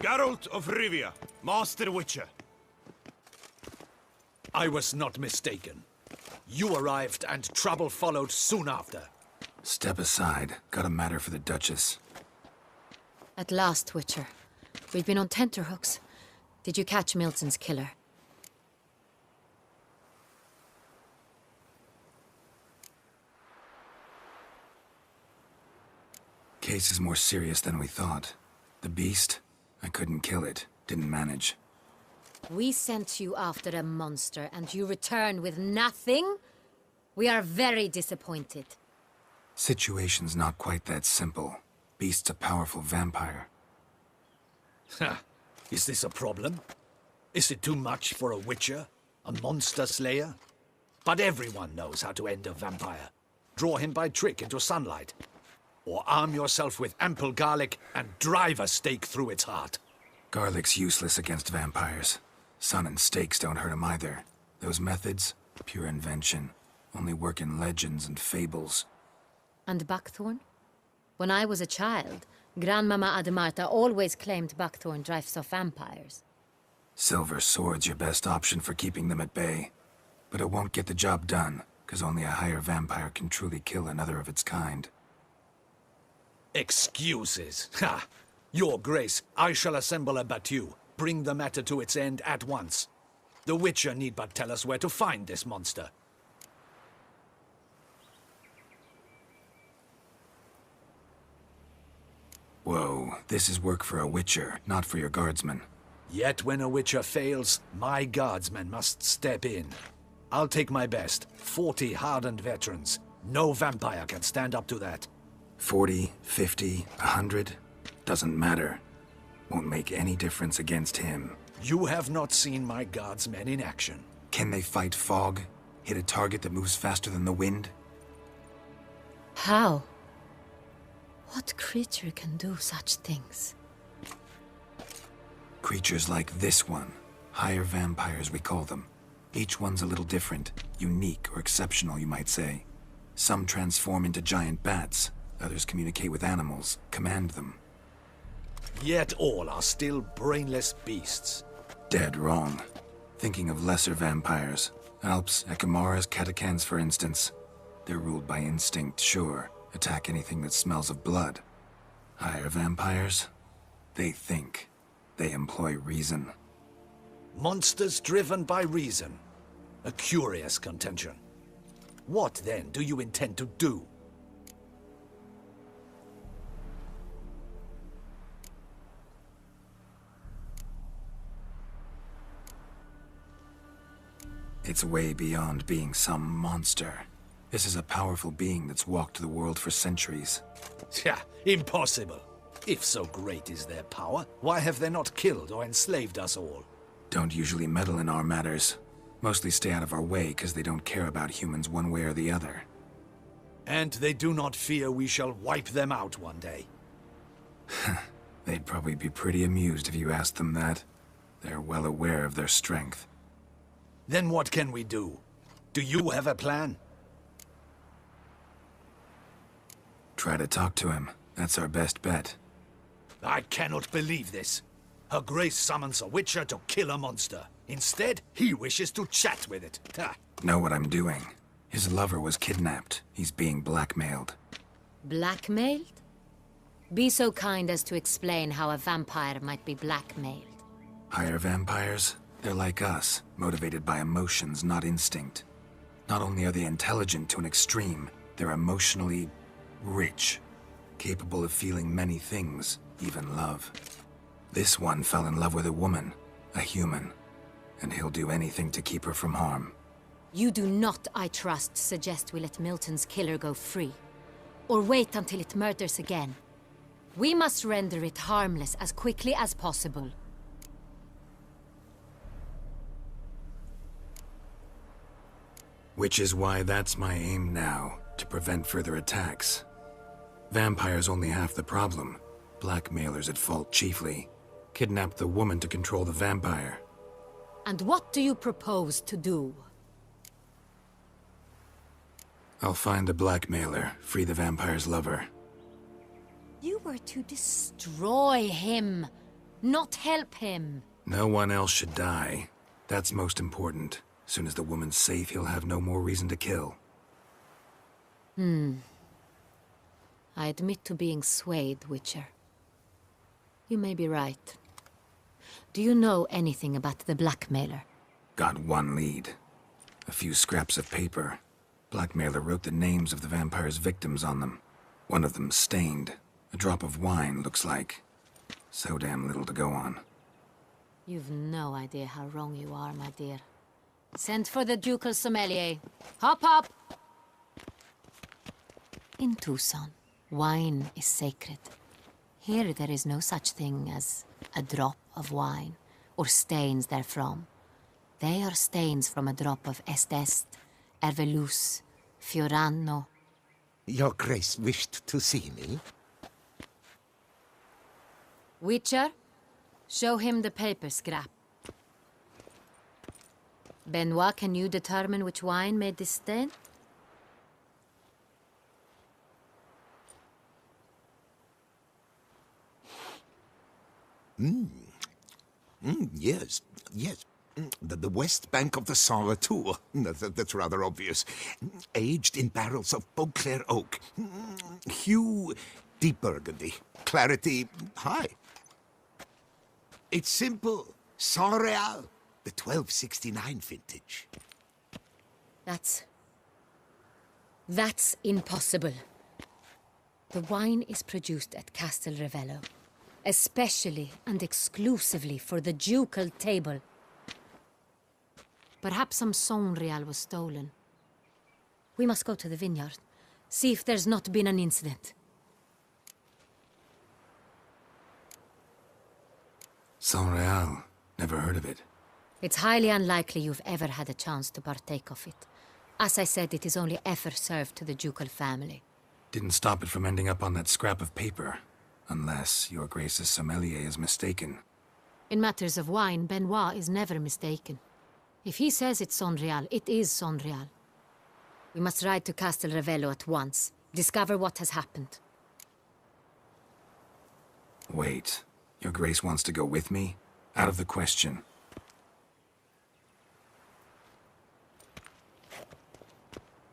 Geralt of Rivia, Master Witcher. I was not mistaken. You arrived and trouble followed soon after. Step aside. Got a matter for the Duchess. At last, Witcher. We've been on tenterhooks. Did you catch Milton's killer? Case is more serious than we thought. The beast? I couldn't kill it. Didn't manage. We sent you after a monster, and you return with nothing? We are very disappointed. Situation's not quite that simple. Beast's a powerful vampire. Ha! Is this a problem? Is it too much for a Witcher? A monster slayer? But everyone knows how to end a vampire. Draw him by trick into sunlight. Or arm yourself with ample garlic and drive a stake through its heart. Garlic's useless against vampires. Sun and stakes don't hurt him either. Those methods, pure invention. Only work in legends and fables. And buckthorn? When I was a child, Grandmama Ademarta always claimed buckthorn drives off vampires. Silver sword's your best option for keeping them at bay. But it won't get the job done, because only a higher vampire can truly kill another of its kind. Excuses. Ha! Your Grace, I shall assemble a battue. Bring the matter to its end at once. The Witcher need but tell us where to find this monster. Whoa, this is work for a Witcher, not for your guardsmen. Yet when a Witcher fails, my guardsmen must step in. I'll take my best. 40 hardened veterans. No vampire can stand up to that. 40, 50, 100? Doesn't matter. Won't make any difference against him. You have not seen my guardsmen in action. Can they fight fog? Hit a target that moves faster than the wind? How? What creature can do such things? Creatures like this one. Higher vampires, we call them. Each one's a little different. Unique or exceptional, you might say. Some transform into giant bats. Others communicate with animals, command them. Yet all are still brainless beasts. Dead wrong. Thinking of lesser vampires. Alps, Ekamaras, Catechans, for instance. They're ruled by instinct, sure. Attack anything that smells of blood. Higher vampires? They think. They employ reason. Monsters driven by reason. A curious contention. What, then, do you intend to do? It's way beyond being some monster. This is a powerful being that's walked the world for centuries. Yeah, impossible. If so great is their power, why have they not killed or enslaved us all? Don't usually meddle in our matters. Mostly stay out of our way because they don't care about humans one way or the other. And they do not fear we shall wipe them out one day. They'd probably be pretty amused if you asked them that. They're well aware of their strength. Then what can we do? Do you have a plan? Try to talk to him. That's our best bet. I cannot believe this. Her Grace summons a Witcher to kill a monster. Instead, he wishes to chat with it. Ha. Know what I'm doing. His lover was kidnapped. He's being blackmailed. Blackmailed? Be so kind as to explain how a vampire might be blackmailed. Higher vampires? They're like us, motivated by emotions, not instinct. Not only are they intelligent to an extreme, they're emotionally rich, capable of feeling many things, even love. This one fell in love with a woman, a human, and he'll do anything to keep her from harm. You do not, I trust, suggest we let Milton's killer go free. Or wait until it murders again. We must render it harmless as quickly as possible. Which is why that's my aim now, to prevent further attacks. Vampires only half the problem. Blackmailers at fault chiefly. Kidnapped the woman to control the vampire. And what do you propose to do? I'll find the blackmailer, free the vampire's lover. You were to destroy him. not help him. No one else should die. That's most important. As soon as the woman's safe, he'll have no more reason to kill. I admit to being swayed, Witcher. You may be right. Do you know anything about the blackmailer? Got one lead. A few scraps of paper. Blackmailer wrote the names of the vampire's victims on them. One of them stained. A drop of wine, looks like. So damn little to go on. You've no idea how wrong you are, my dear. Send for the ducal sommelier. Hop, hop! In Tucson, wine is sacred. Here there is no such thing as a drop of wine, or stains therefrom. They are stains from a drop of Est, Ervelus, Fiorano. Your Grace wished to see me? Witcher, show him the paper scrap. Benoit, can you determine which wine made this stain? Yes, yes. The west bank of the Saint Retour. That's rather obvious. Aged in barrels of Beauclair oak. Hue, deep burgundy. Clarity, high. It's simple. Saint Real, the 1269 vintage. That's impossible. The wine is produced at Castel Ravello, especially and exclusively for the ducal table. Perhaps some Saint Real was stolen. We must go to the vineyard, see if there's not been an incident. Saint Real. Never heard of it. It's highly unlikely you've ever had a chance to partake of it. As I said, it is only ever served to the ducal family. Didn't stop it from ending up on that scrap of paper. Unless your Grace's sommelier is mistaken. In matters of wine, Benoit is never mistaken. If he says it's Saint Real, it is Saint Real. We must ride to Castel Ravello at once. Discover what has happened. Wait. Your Grace wants to go with me? Out of the question.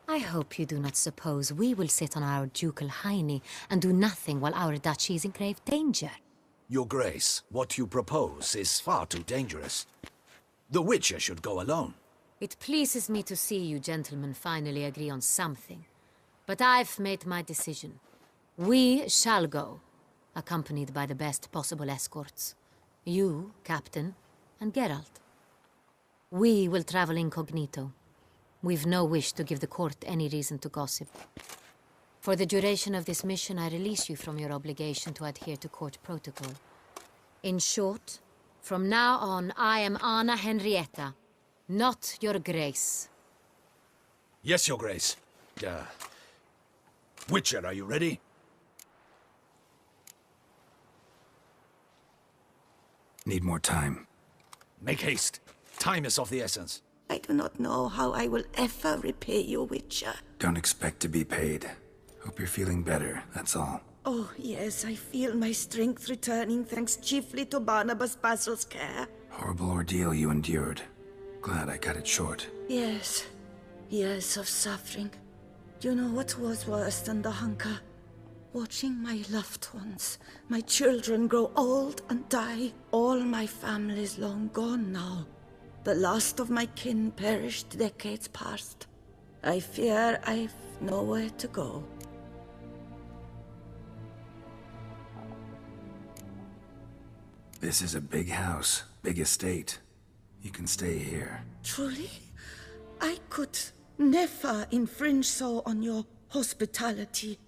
I hope you do not suppose we will sit on our ducal hiney and do nothing while our duchy is in grave danger. Your Grace, what you propose is far too dangerous. The Witcher should go alone. It pleases me to see you gentlemen finally agree on something. But I've made my decision. We shall go, accompanied by the best possible escorts. You, Captain, and Geralt. We will travel incognito. We've no wish to give the court any reason to gossip. For the duration of this mission, I release you from your obligation to adhere to court protocol. In short, from now on, I am Anna Henrietta, not your Grace. Yes, Your Grace. Witcher, are you ready? Need more time. Make haste. Time is of the essence. I do not know how I will ever repay you, Witcher. Don't expect to be paid. Hope you're feeling better, that's all. Oh, yes, I feel my strength returning thanks chiefly to Barnabas Basil's care. Horrible ordeal you endured. Glad I cut it short. Yes, years of suffering. Do you know what was worse than the hunger? Watching my loved ones, my children grow old and die. All my family's long gone now. The last of my kin perished decades past. I fear I've nowhere to go. This is a big house, big estate. You can stay here. Truly? I could never infringe so on your hospitality.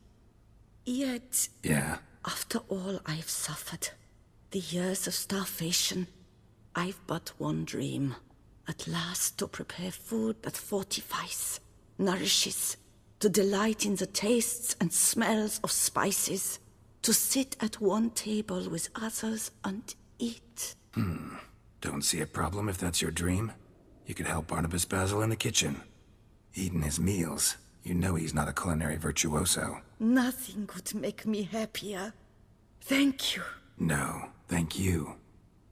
Yet, Yeah? after all I've suffered, the years of starvation, I've but one dream. At last to prepare food that fortifies, nourishes, to delight in the tastes and smells of spices, to sit at one table with others and eat. Don't see a problem if that's your dream. You could help Barnabas Basil in the kitchen. Eating his meals. You know he's not a culinary virtuoso. Nothing could make me happier. Thank you. No, thank you.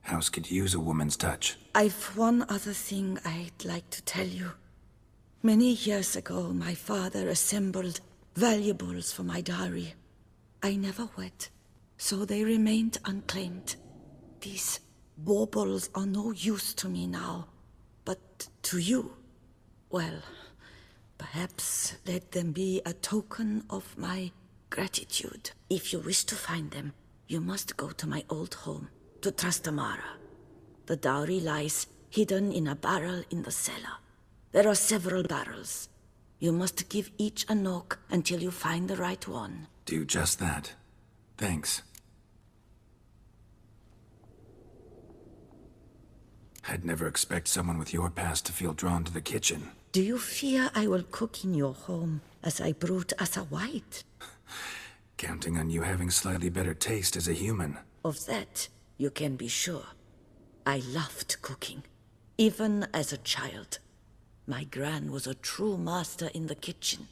House could use a woman's touch. I've one other thing I'd like to tell you. Many years ago, my father assembled valuables for my dowry. I never wed, so they remained unclaimed. These baubles are no use to me now, but to you, well, perhaps let them be a token of my gratitude. If you wish to find them, you must go to my old home, to Trastamara. The dowry lies hidden in a barrel in the cellar. There are several barrels. You must give each a knock until you find the right one. Do just that. Thanks. I'd never expect someone with your past to feel drawn to the kitchen. Do you fear I will cook in your home as I brewed as a white? Counting on you having slightly better taste as a human. Of that, you can be sure. I loved cooking, even as a child. My gran was a true master in the kitchen.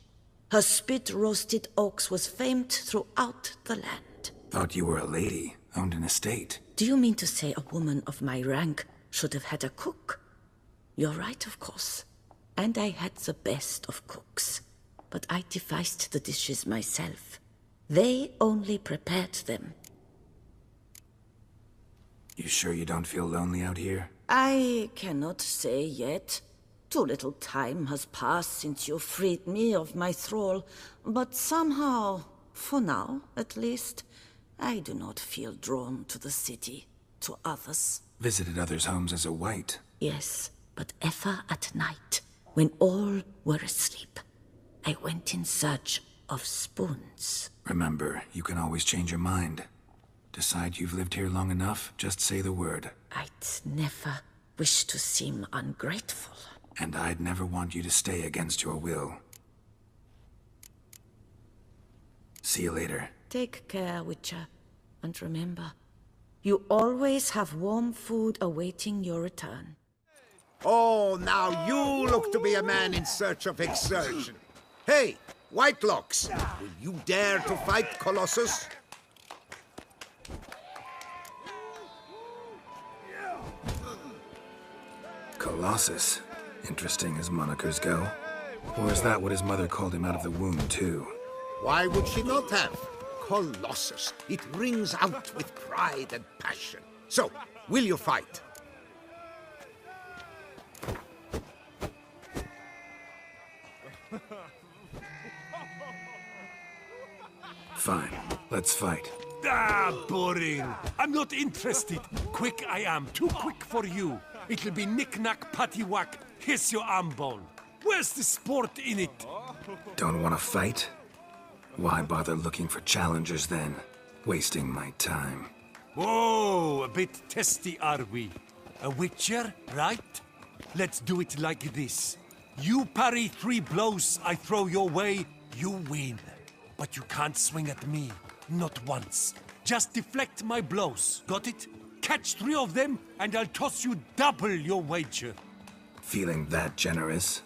Her spit-roasted ox was famed throughout the land. Thought you were a lady, owned an estate. Do you mean to say a woman of my rank should have had a cook? You're right, of course. And I had the best of cooks. But I devised the dishes myself. They only prepared them. You sure you don't feel lonely out here? I cannot say yet. Too little time has passed since you freed me of my thrall, but somehow, for now at least, I do not feel drawn to the city, to others. Visited others' homes as a white. Yes, but ever at night, when all were asleep, I went in search of spoons. Remember, you can always change your mind. Decide you've lived here long enough, just say the word. I'd never wish to seem ungrateful. And I'd never want you to stay against your will. See you later. Take care, Witcher. And remember, you always have warm food awaiting your return. Oh, now you look to be a man in search of exertion. Hey, Whitelocks, will you dare to fight Colossus? Colossus. Interesting as monikers go. Or is that what his mother called him out of the womb, too? Why would she not have? Colossus. It rings out with pride and passion. So, will you fight? Fine. Let's fight. Ah, boring. I'm not interested. Quick I am. Too quick for you. It'll be knick-knack, patty-whack. Here's your arm bone. Where's the sport in it? Don't want to fight? Why bother looking for challengers then? Wasting my time. Whoa, a bit testy are we? A witcher, right? Let's do it like this. You parry 3 blows I throw your way, you win. But you can't swing at me. Not once. Just deflect my blows. Got it? Catch 3 of them, and I'll toss you double your wager. Feeling that generous?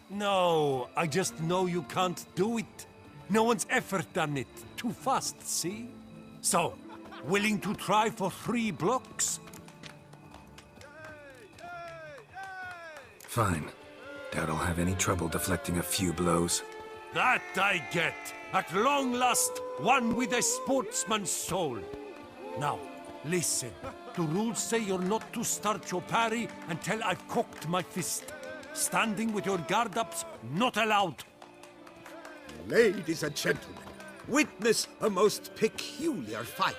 No, I just know you can't do it. No one's ever done it. Too fast, see? So, willing to try for 3 blocks? Fine. Doubt I'll have any trouble deflecting a few blows. That I get. At long last, one with a sportsman's soul. Now, listen. The rules say you're not to start your parry until I've cocked my fist. Standing with your guard-ups, not allowed. Ladies and gentlemen, witness a most peculiar fight.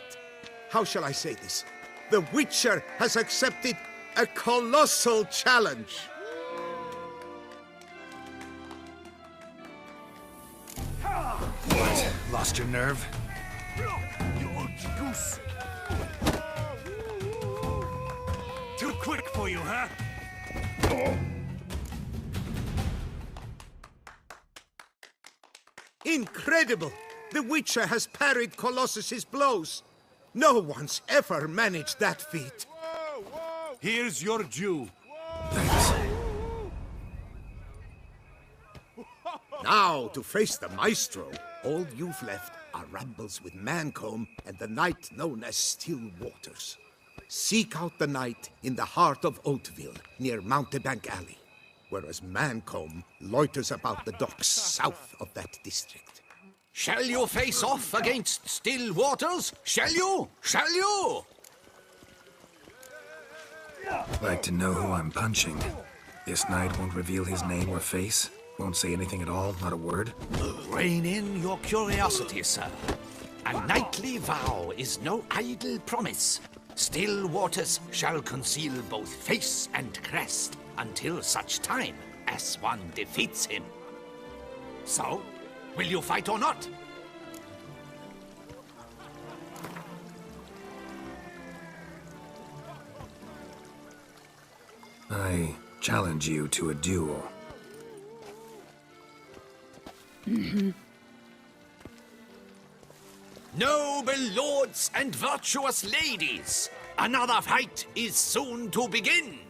How shall I say this? The Witcher has accepted a colossal challenge. What? Lost your nerve? You old goose. Too quick for you, huh? Incredible! The Witcher has parried Colossus's blows. No one's ever managed that feat. Here's your due. Thanks. Now, to face the Maestro, all you've left are rambles with Mancomb and the knight known as Still Waters. Seek out the knight in the heart of Oatville, near Mountebank Alley, whereas Mancomb loiters about the docks south of that district. Shall you face off against Still Waters? Shall you? Shall you? Like to know who I'm punching. This knight won't reveal his name or face? Won't say anything at all, not a word? Rein in your curiosity, sir. A knightly vow is no idle promise. Still Waters shall conceal both face and crest until such time as one defeats him. So, will you fight or not? I challenge you to a duel. Noble lords and virtuous ladies, another fight is soon to begin.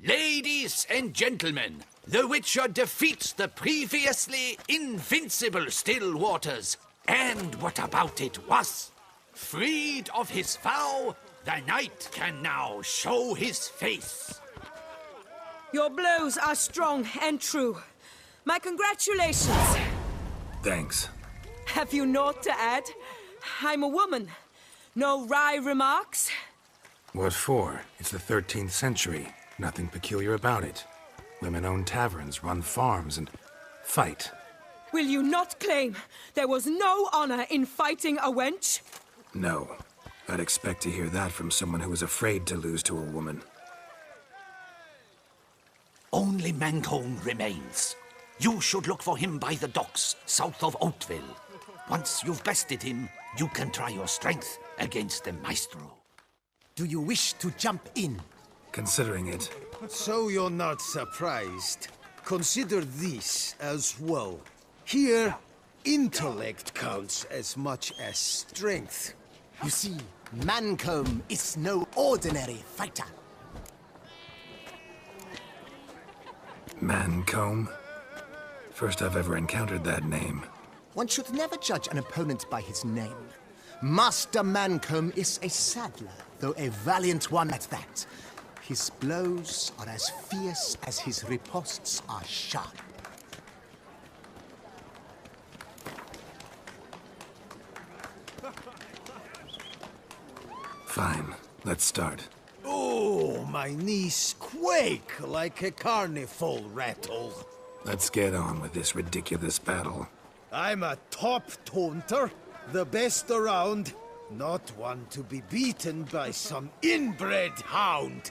Ladies and gentlemen, the Witcher defeats the previously invincible Still Waters. And what about it was? Freed of his vow, the knight can now show his face. Your blows are strong and true. My congratulations. Thanks. Have you naught to add? I'm a woman. No wry remarks? What for? It's the 13th century. Nothing peculiar about it. Women own taverns, run farms, and fight. Will you not claim there was no honor in fighting a wench? No. I'd expect to hear that from someone who was afraid to lose to a woman. Only Mancomb remains. You should look for him by the docks, south of Oatville. Once you've bested him, you can try your strength against the Maestro. Do you wish to jump in? Considering it. So you're not surprised. Consider this as well. Here, intellect counts as much as strength. You see, Mancomb is no ordinary fighter. Mancomb? First I've ever encountered that name. One should never judge an opponent by his name. Master Mancomb is a saddler, though a valiant one at that. His blows are as fierce as his riposts are sharp. Fine, let's start. Oh, my knees quake like a carnival rattle. Let's get on with this ridiculous battle. I'm a top taunter, the best around, not one to be beaten by some inbred hound.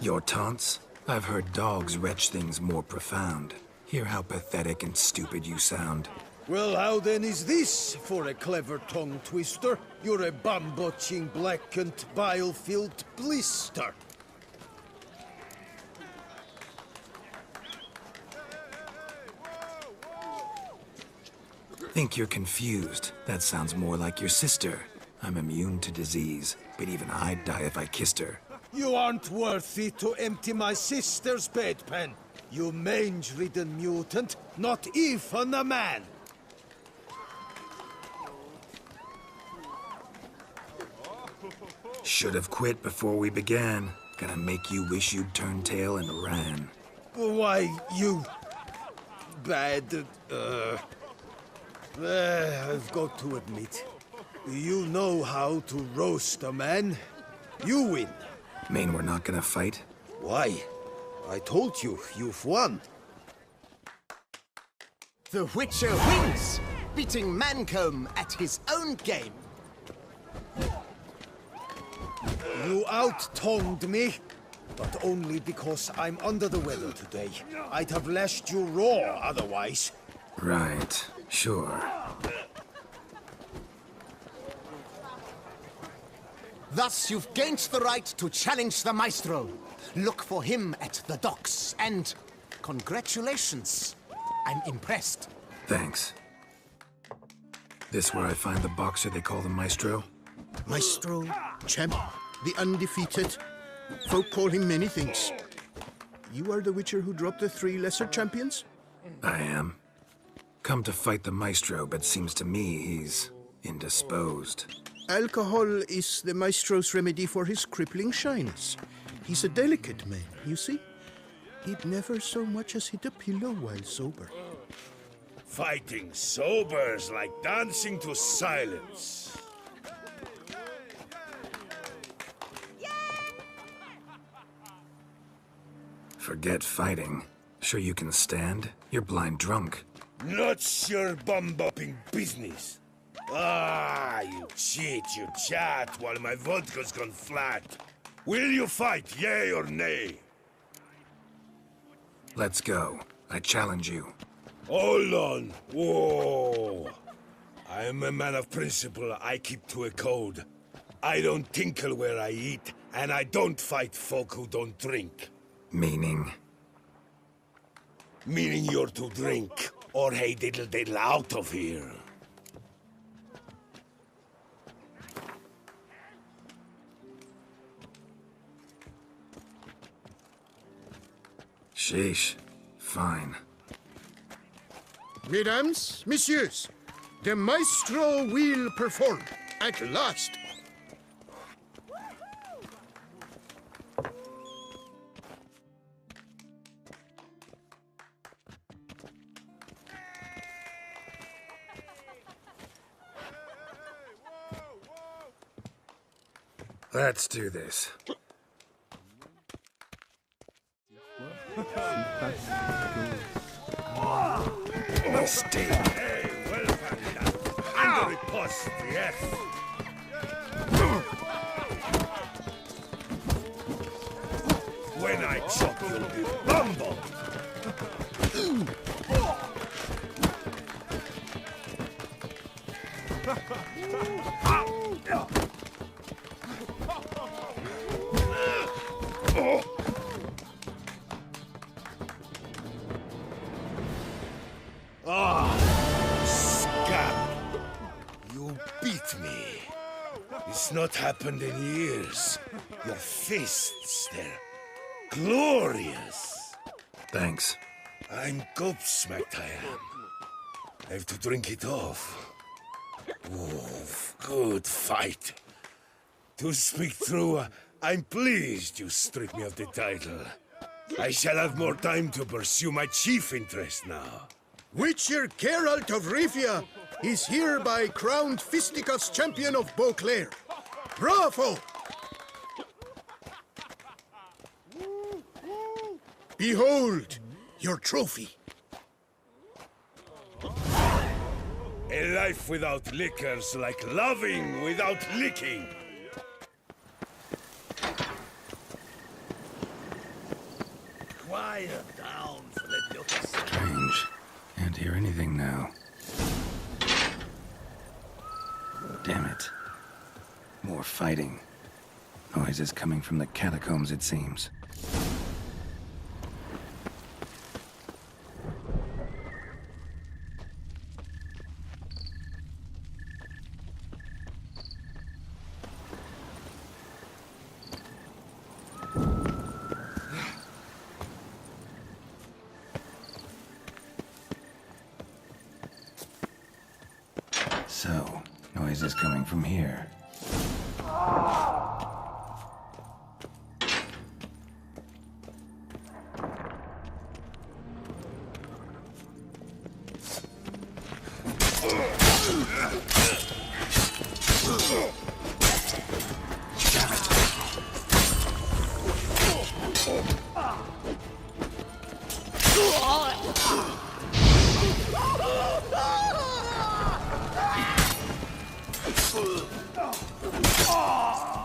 Your taunts? I've heard dogs retch things more profound. Hear how pathetic and stupid you sound. Well, how then is this for a clever tongue twister? You're a bum-botching, blackened, bile-filled blister. Think you're confused. That sounds more like your sister. I'm immune to disease, but even I'd die if I kissed her. You aren't worthy to empty my sister's bedpan. You mange-ridden mutant, not even a man. Should have quit before we began. Gonna make you wish you'd turned tail and ran. Why, you... bad... I've got to admit, you know how to roast a man. You win. Mean we're not gonna fight? Why? I told you, you've won. The Witcher wins, beating Mancomb at his own game. You out-tongued me, but only because I'm under the weather today. I'd have lashed you raw otherwise. Right, sure. Thus, you've gained the right to challenge the Maestro. Look for him at the docks, and congratulations. I'm impressed. Thanks. This where I find the boxer they call the Maestro? Maestro, champ, the undefeated. Folk call him many things. You are the Witcher who dropped the 3 lesser champions? I am. Come to fight the Maestro, but seems to me he's indisposed. Alcohol is the Maestro's remedy for his crippling shyness. He's a delicate man, you see? He'd never so much as hit a pillow while sober. Fighting sober's like dancing to silence. Forget fighting. Sure you can stand? You're blind drunk. Not your bum-bopping business. Ah, you cheat, you chat, while my vodka's gone flat. Will you fight, yay or nay? Let's go. I challenge you. Hold on. Whoa. I am a man of principle. I keep to a code. I don't tinkle where I eat, and I don't fight folk who don't drink. Meaning? Meaning you're to drink, or hey diddle diddle out of here. Sheesh. Fine. Mesdames, messieurs, the Maestro will perform at last. Let's do this. Mistake. Hey, well done. Under the post, yes. When I chop, you'll be bumbled. Scab! You beat me. It's not happened in years. Your fists, they're glorious. Thanks. I'm gobsmacked, I am. I have to drink it off. Oof, good fight. To speak true, I'm pleased you stripped me of the title. I shall have more time to pursue my chief interest now. Witcher Geralt of Rivia is hereby crowned Fisticuffs champion of Beauclair. Bravo! Behold your trophy. A life without liquor's like loving without licking. Quiet down, Fledgling. Strange. Can't hear anything now. Damn it. More fighting. Noises coming from the catacombs, it seems. So, noises coming from here.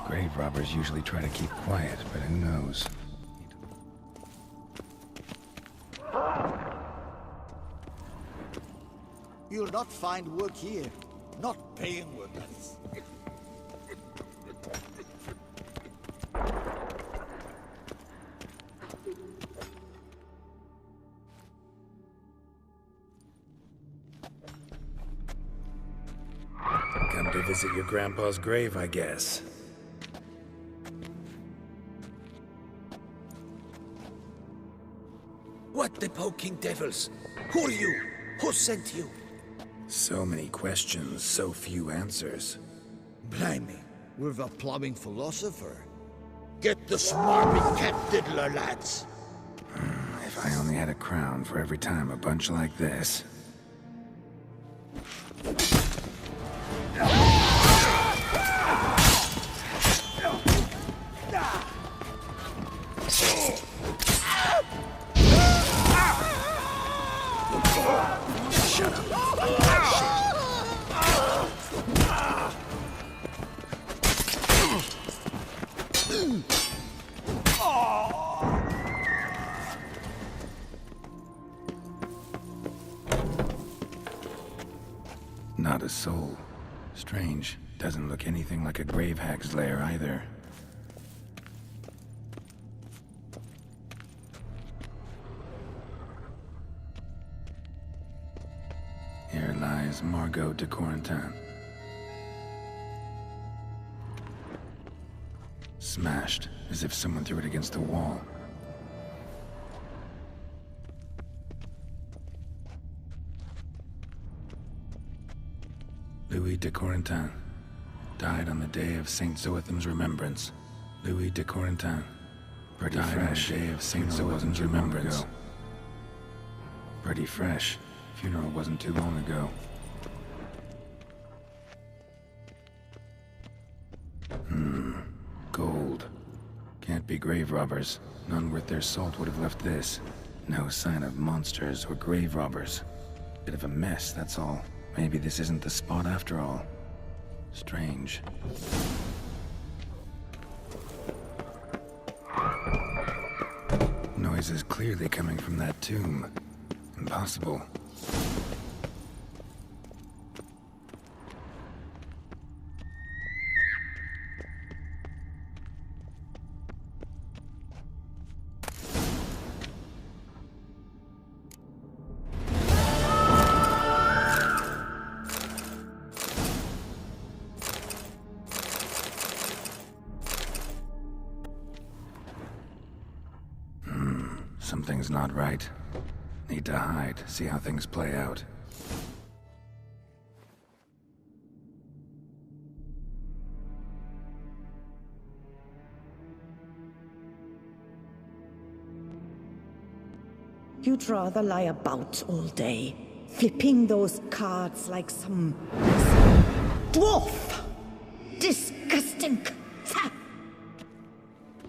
Grave robbers usually try to keep quiet, but who knows? You'll not find work here. Not paying workers. Come to visit your grandpa's grave, I guess. What the poking devils? Who are you? Who sent you? So many questions, so few answers. Blimey, we're the plumbing philosopher. Get the smarmy cat diddler, lads. If I only had a crown for every time a bunch like this. Shut up. Not a soul. Strange. Doesn't look anything like a grave hag's lair either. Here lies Margot de Corentin. Smashed, as if someone threw it against the wall. Louis de Corentin died on the day of Saint Zoetham's remembrance. Louis de Corentin pretty fresh. On the day of Saint Zoetham's remembrance. Pretty fresh. Funeral wasn't too long ago. Gold. Can't be grave robbers. None worth their salt would have left this. No sign of monsters or grave robbers. Bit of a mess, that's all. Maybe this isn't the spot after all. Strange. Noise is clearly coming from that tomb. Impossible. Something's not right. Need to hide, see how things play out. You'd rather lie about all day, flipping those cards like some dwarf. Disgusting.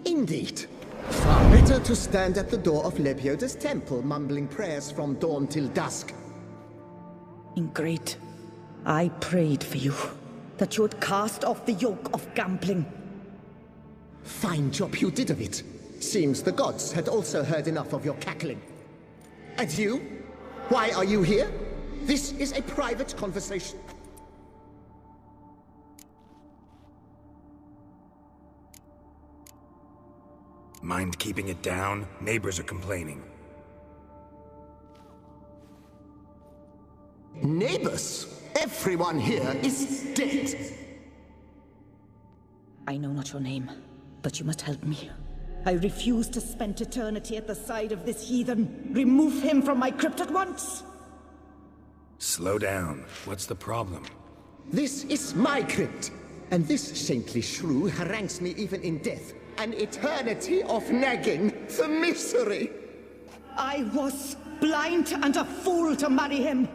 Indeed. Far better to stand at the door of Lebioda's temple, mumbling prayers from dawn till dusk. Ingrid, I prayed for you, that you would cast off the yoke of gambling. Fine job you did of it. Seems the gods had also heard enough of your cackling. And you? Why are you here? This is a private conversation. Mind keeping it down? Neighbors are complaining. Neighbors? Everyone here is dead. I know not your name, but you must help me. I refuse to spend eternity at the side of this heathen. Remove him from my crypt at once! Slow down. What's the problem? This is my crypt, and this saintly shrew harangues me even in death. An eternity of nagging, the misery! I was blind and a fool to marry him.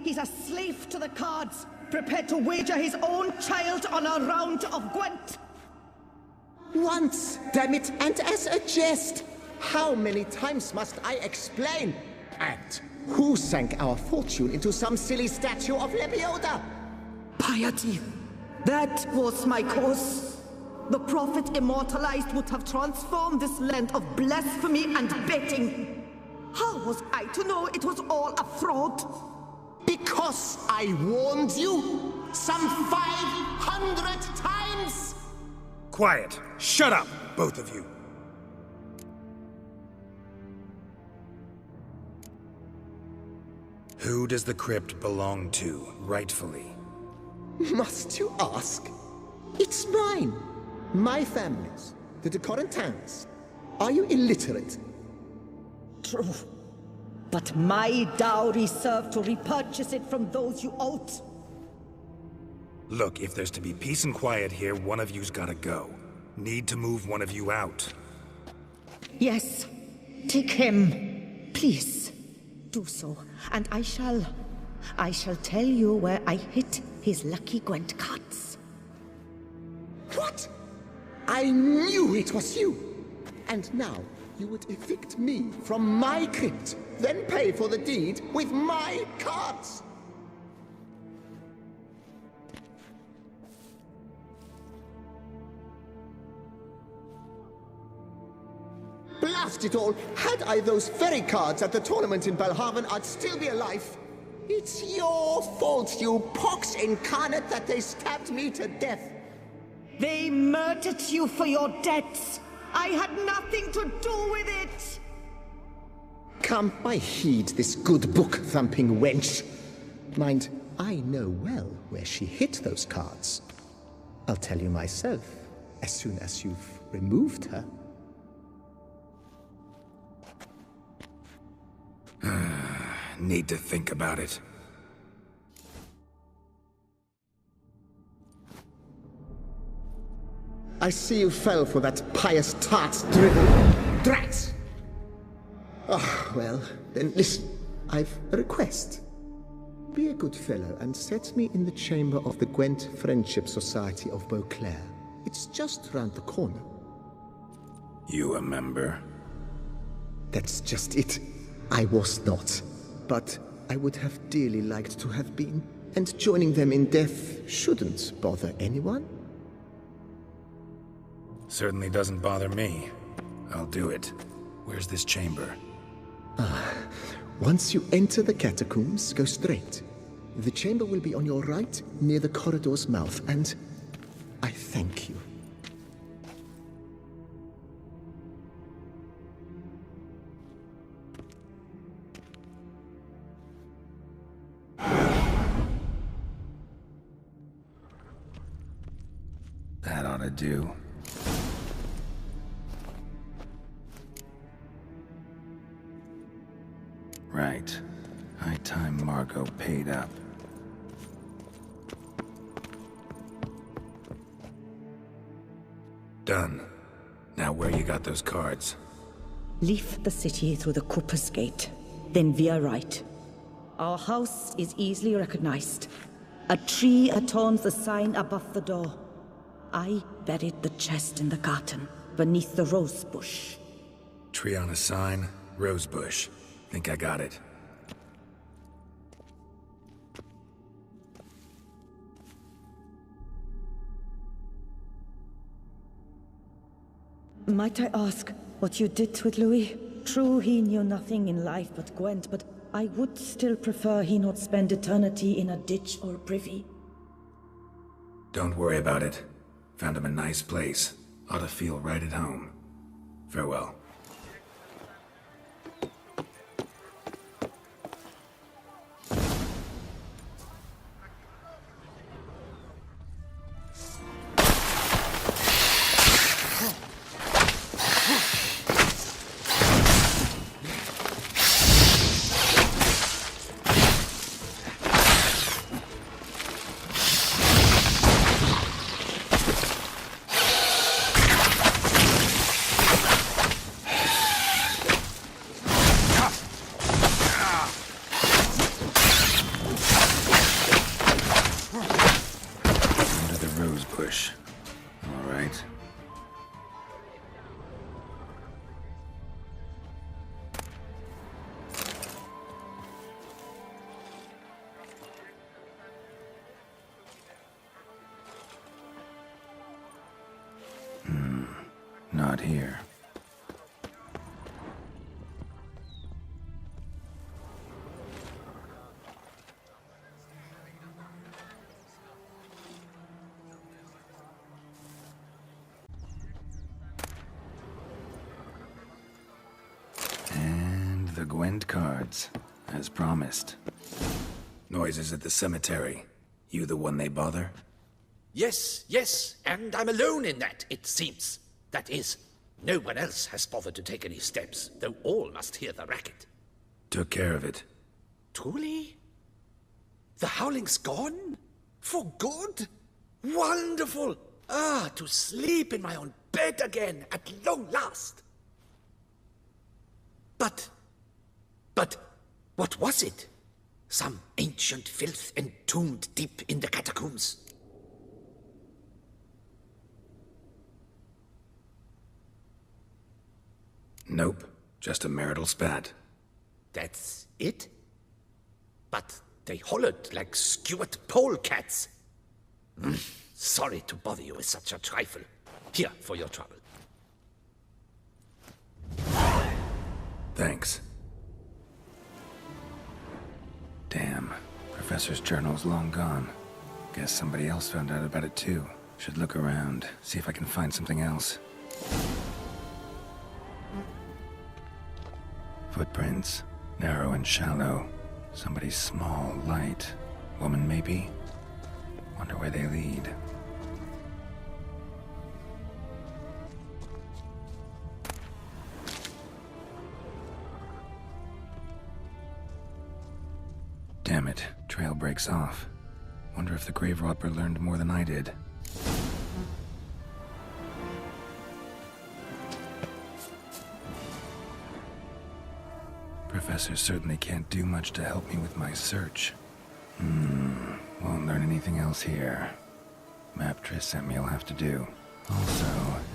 He's a slave to the cards, prepared to wager his own child on a round of Gwent. Once, damn it, and as a jest! How many times must I explain? And who sank our fortune into some silly statue of Lebioda? Piety. That was my cause. The prophet immortalized would have transformed this land of blasphemy and betting. How was I to know it was all a fraud? Because I warned you some 500 times! Quiet! Shut up, both of you! Who does the crypt belong to, rightfully? Must you ask? It's mine. My family's. The de Corentins. Are you illiterate? True. But my dowry served to repurchase it from those you owed. Look, if there's to be peace and quiet here, one of you's gotta go. Need to move one of you out. Yes. Take him. Please. Do so. And I shall tell you where I hid his lucky Gwent cards. What? I knew it was you! And now, you would evict me from my crypt, then pay for the deed with my cards! Blast it all! Had I those very cards at the tournament in Belhaven, I'd still be alive. It's your fault, you pox incarnate, that they stabbed me to death. They murdered you for your debts. I had nothing to do with it. Come, I heed this good book-thumping wench. Mind, I know well where she hid those cards. I'll tell you myself, as soon as you've removed her. Need to think about it. I see you fell for that pious tart's drivel. Drat! Ah, well, then listen. I've a request. Be a good fellow and set me in the chamber of the Gwent Friendship Society of Beauclair. It's just round the corner. You a member? That's just it. I was not. But I would have dearly liked to have been. And joining them in death shouldn't bother anyone. Certainly doesn't bother me. I'll do it. Where's this chamber? Once you enter the catacombs, go straight. The chamber will be on your right, near the corridor's mouth, and I thank you. That ought to do. Right. High time Margot paid up. Done. Now where you got those cards? Leave the city through the Cooper's Gate, then veer right. Our house is easily recognized. A tree adorns the sign above the door. I buried the chest in the garden, beneath the rose bush. Tree on a sign, rose bush. Think I got it. Might I ask what you did with Louis? True, he knew nothing in life but Gwent, but I would still prefer he not spend eternity in a ditch or privy. Don't worry about it. Found him a nice place. Ought to feel right at home. Farewell. Not here. And the Gwent cards, as promised. Noises at the cemetery. You the one they bother? Yes, and I'm alone in that, it seems. That is, no one else has bothered to take any steps, though all must hear the racket. Took care of it. Truly? The howling's gone? For good? Wonderful! Ah, to sleep in my own bed again, at long last. But, what was it? Some ancient filth entombed deep in the catacombs? Nope. Just a marital spat. That's it? But they hollered like skewered polecats. Sorry to bother you with such a trifle. Here, for your trouble. Thanks. Damn. Professor's journal's long gone. Guess somebody else found out about it too. Should look around, see if I can find something else. Footprints. Narrow and shallow. Somebody small, light. Woman, maybe? Wonder where they lead. Damn it. Trail breaks off. Wonder if the grave robber learned more than I did. Professor certainly can't do much to help me with my search. Won't learn anything else here. Map Triss sent me will have to do. Also,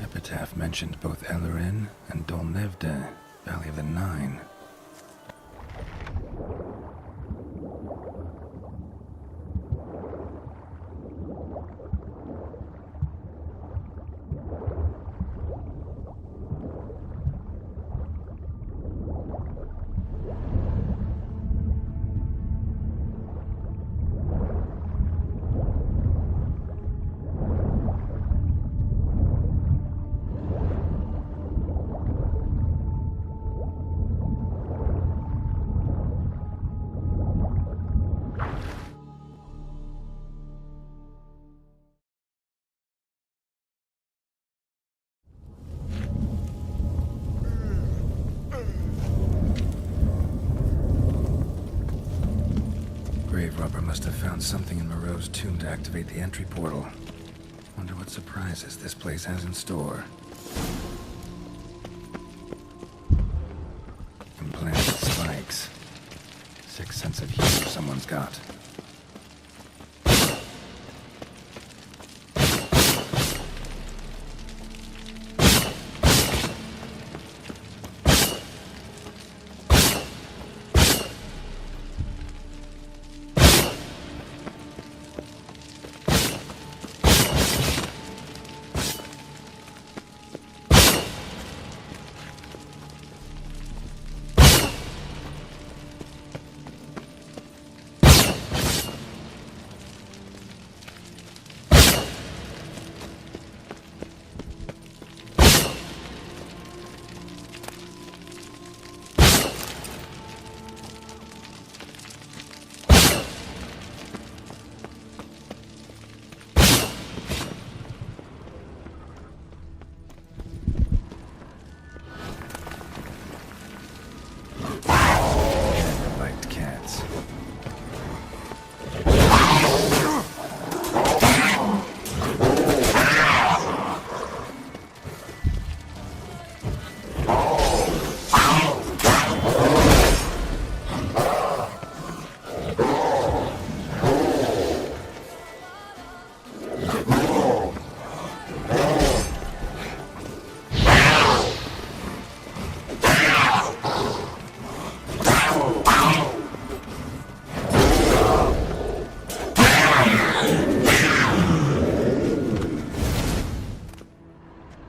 Epitaph mentioned both Ellerin and Dolnevde, Valley of the Nine. Must have found something in Moreau's tomb to activate the entry portal. Wonder what surprises this place has in store. Implanted spikes. Sixth sense of humor someone's got.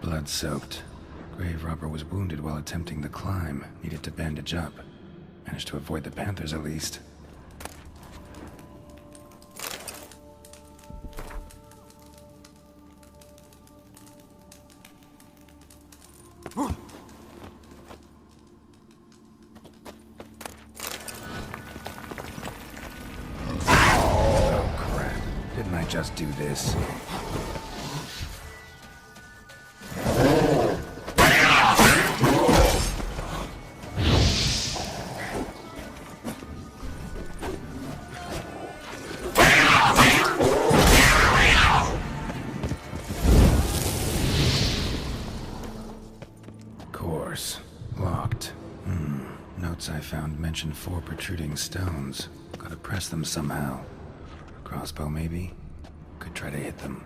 Blood-soaked. Grave robber was wounded while attempting the climb. Needed to bandage up. Managed to avoid the Panthers at least. Oh, crap. Can I just do this? Course. Locked. Notes I found mention 4 protruding stones. Gotta press them somehow. Crossbow, maybe? Could try to hit them.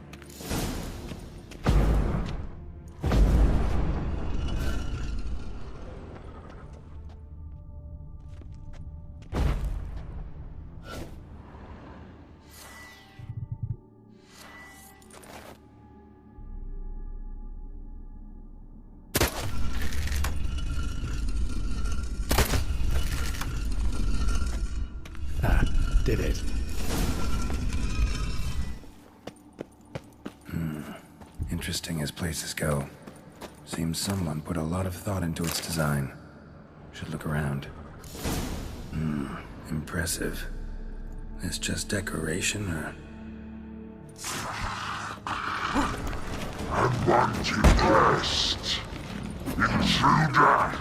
Did it. Interesting as places go. Seems someone put a lot of thought into its design. Should look around. Impressive. This just decoration, or... Unwanted guest. Intruder.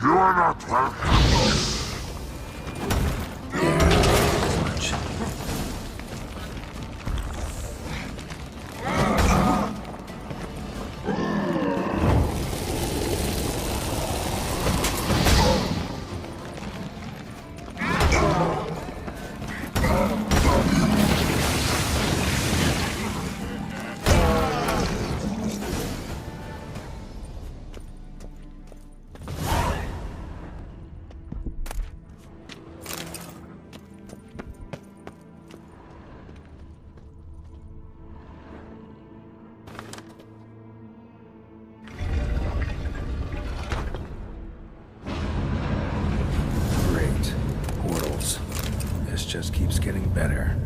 You are not welcome. Just keeps getting better.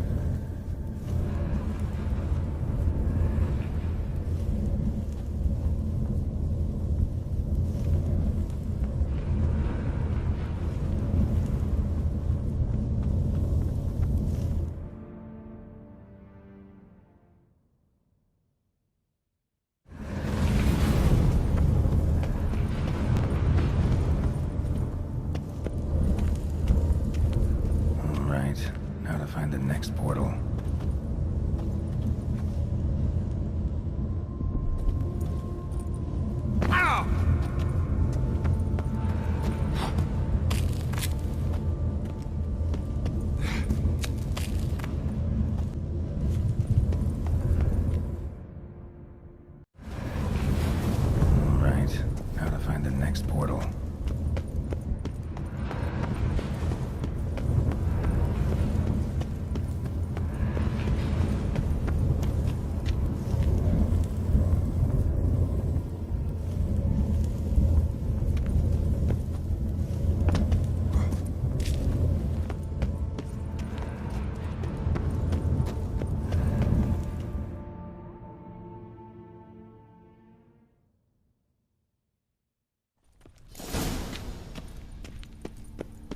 Now to find the next portal. Right, now to find the next portal.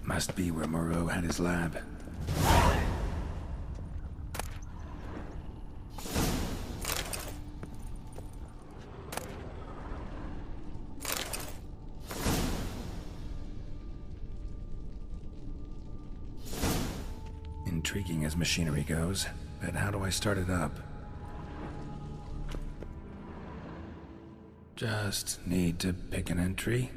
Must be where Moreau had his lab. Intriguing as machinery goes, but how do I start it up? Just need to pick an entry.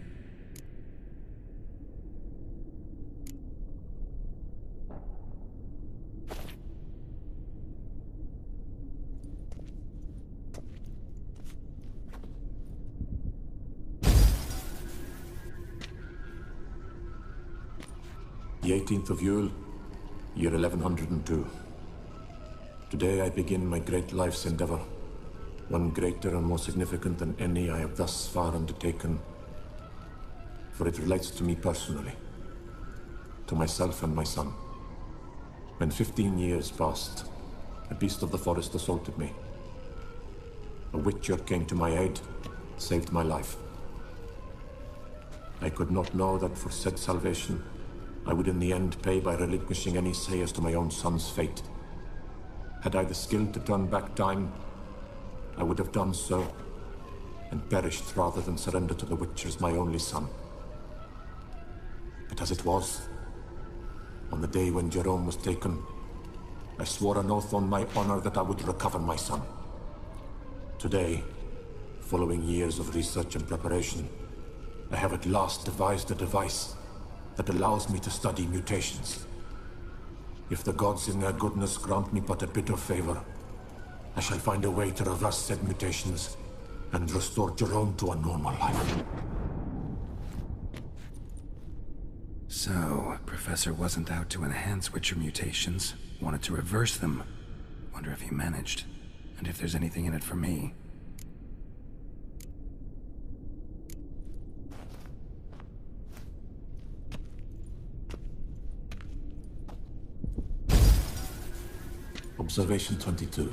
The 18th of Yule, year 1102. Today I begin my great life's endeavor, one greater and more significant than any I have thus far undertaken, for it relates to me personally, to myself and my son. When 15 years passed, a beast of the forest assaulted me. A witcher came to my aid, saved my life. I could not know that for said salvation, I would in the end pay by relinquishing any say as to my own son's fate. Had I the skill to turn back time, I would have done so, and perished rather than surrender to the Witchers my only son. But as it was, on the day when Jerome was taken, I swore an oath on my honor that I would recover my son. Today, following years of research and preparation, I have at last devised a device that allows me to study mutations. If the gods in their goodness grant me but a bit of favor, I shall find a way to reverse said mutations and restore Jerome to a normal life. So, Professor wasn't out to enhance Witcher mutations, wanted to reverse them. Wonder if he managed, and if there's anything in it for me. Observation 22.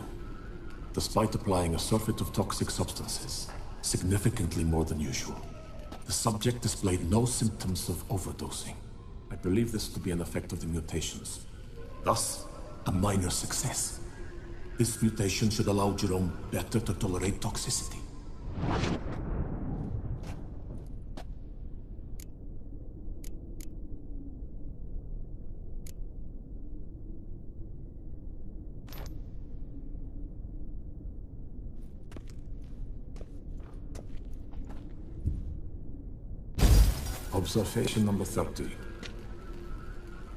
Despite applying a surfeit of toxic substances, significantly more than usual, the subject displayed no symptoms of overdosing. I believe this to be an effect of the mutations. Thus, a minor success. This mutation should allow Jerome better to tolerate toxicity. Observation number 30.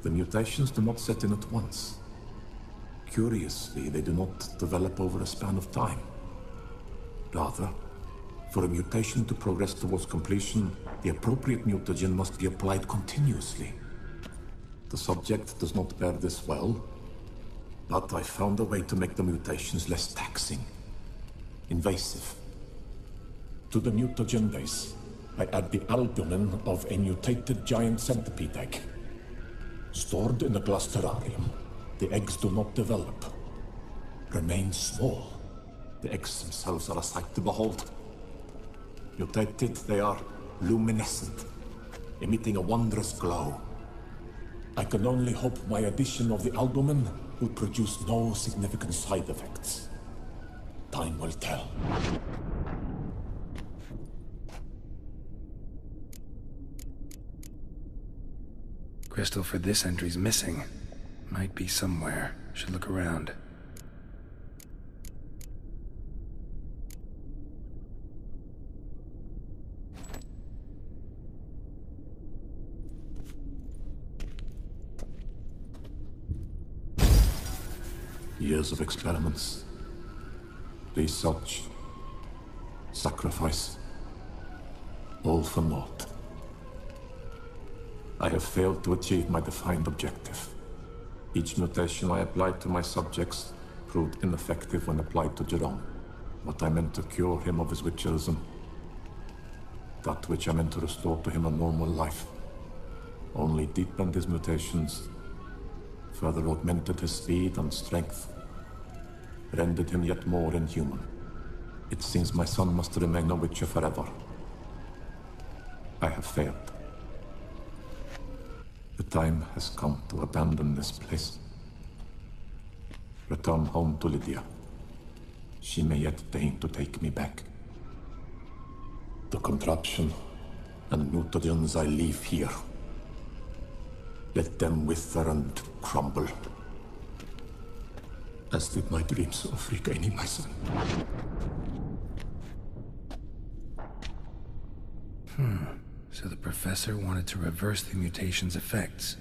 The mutations do not set in at once. Curiously, they do not develop over a span of time. Rather, for a mutation to progress towards completion, the appropriate mutagen must be applied continuously. The subject does not bear this well, but I found a way to make the mutations less taxing, invasive. To the mutagen base, I add the albumin of a mutated giant centipede egg. Stored in a glass terrarium, the eggs do not develop, remain small. The eggs themselves are a sight to behold. Mutated, they are luminescent, emitting a wondrous glow. I can only hope my addition of the albumin will produce no significant side effects. Time will tell. Crystal for this entry's missing. Might be somewhere. Should look around. Years of experiments, research, sacrifice, all for naught. I have failed to achieve my defined objective. Each mutation I applied to my subjects proved ineffective when applied to Jerome. What I meant to cure him of his witcherism, that which I meant to restore to him a normal life, only deepened his mutations, further augmented his speed and strength, rendered him yet more inhuman. It seems my son must remain a witcher forever. I have failed. The time has come to abandon this place. Return home to Lydia. She may yet deign to take me back. The contraption and mutagens I leave here, let them wither and crumble, as did my dreams of regaining my son. So the professor wanted to reverse the mutation's effects.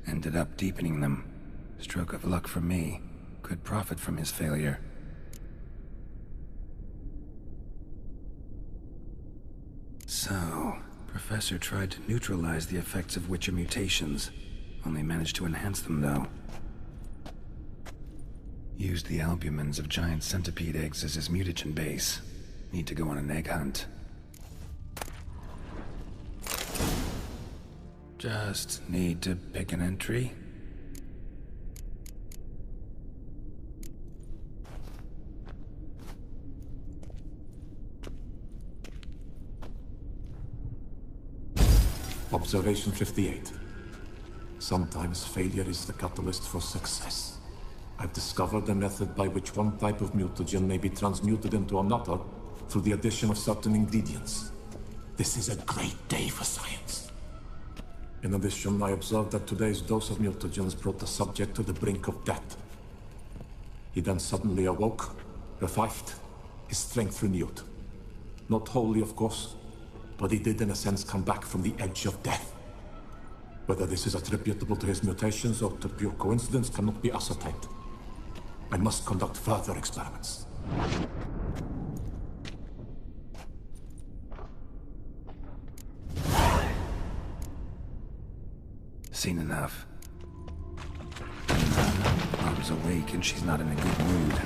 Ended up deepening them. Stroke of luck for me. Could profit from his failure. So, Professor tried to neutralize the effects of Witcher mutations. Only managed to enhance them, though. Used the albumins of giant centipede eggs as his mutagen base. Need to go on an egg hunt. Just need to pick an entry. Observation 58. Sometimes failure is the catalyst for success. I I've discovered a method by which one type of mutagen may be transmuted into another through the addition of certain ingredients. This is a great day for science. In addition, I observed that today's dose of mutagens brought the subject to the brink of death. He then suddenly awoke, revived, his strength renewed. Not wholly, of course, but he did in a sense come back from the edge of death. Whether this is attributable to his mutations or to pure coincidence cannot be ascertained. I must conduct further experiments. Seen enough. Mom's awake and she's not in a good mood.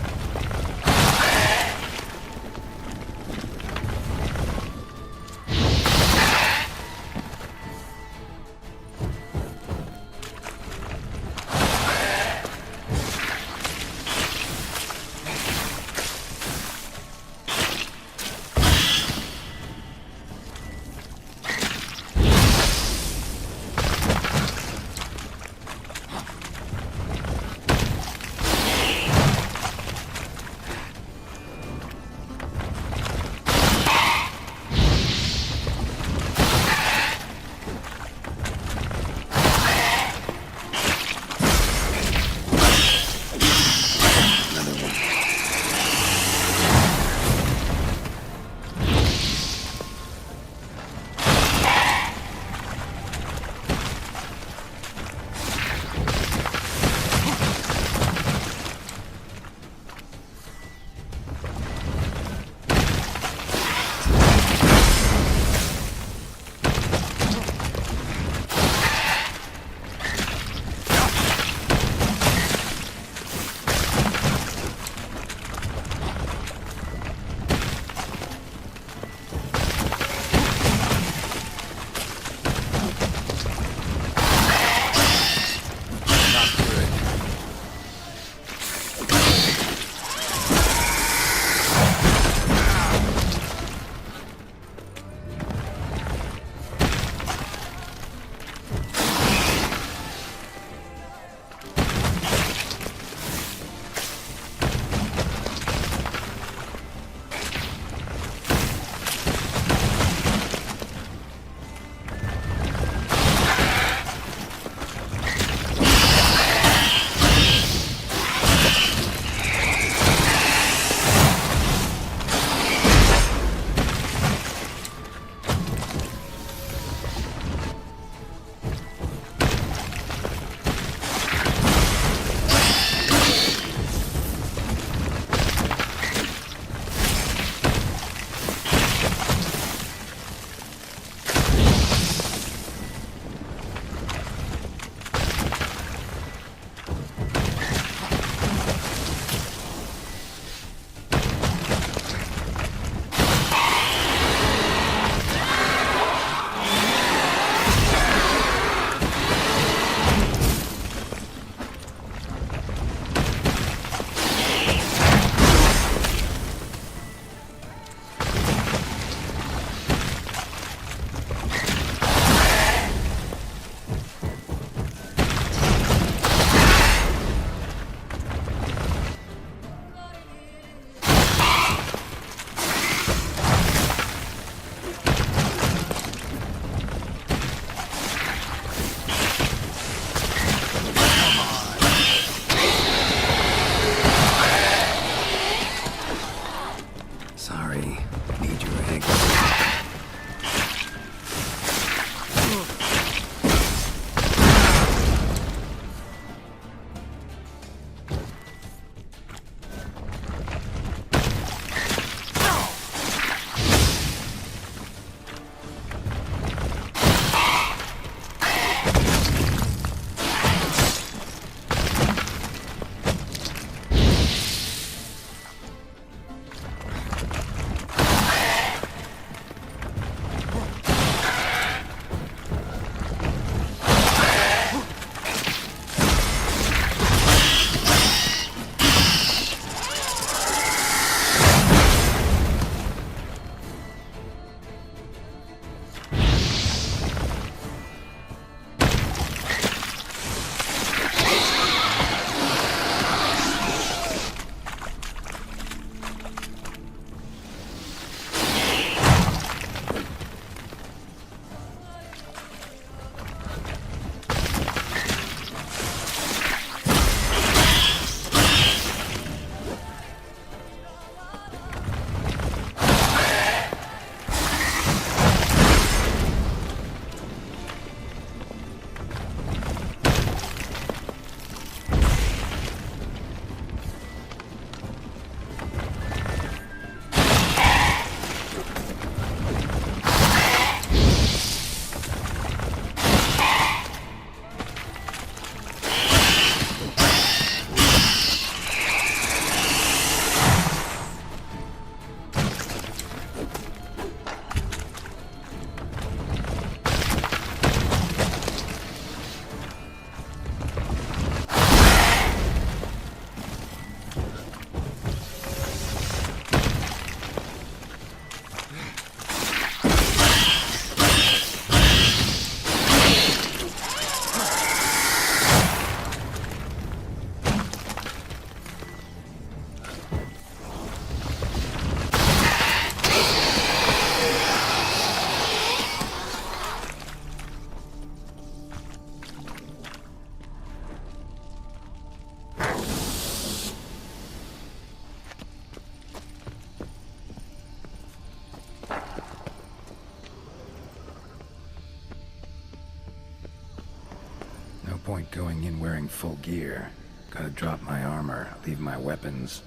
point going in wearing full gear. Gotta drop my armor, leave my weapons.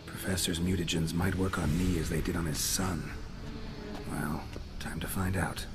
Professor's mutagens might work on me as they did on his son. Well, time to find out.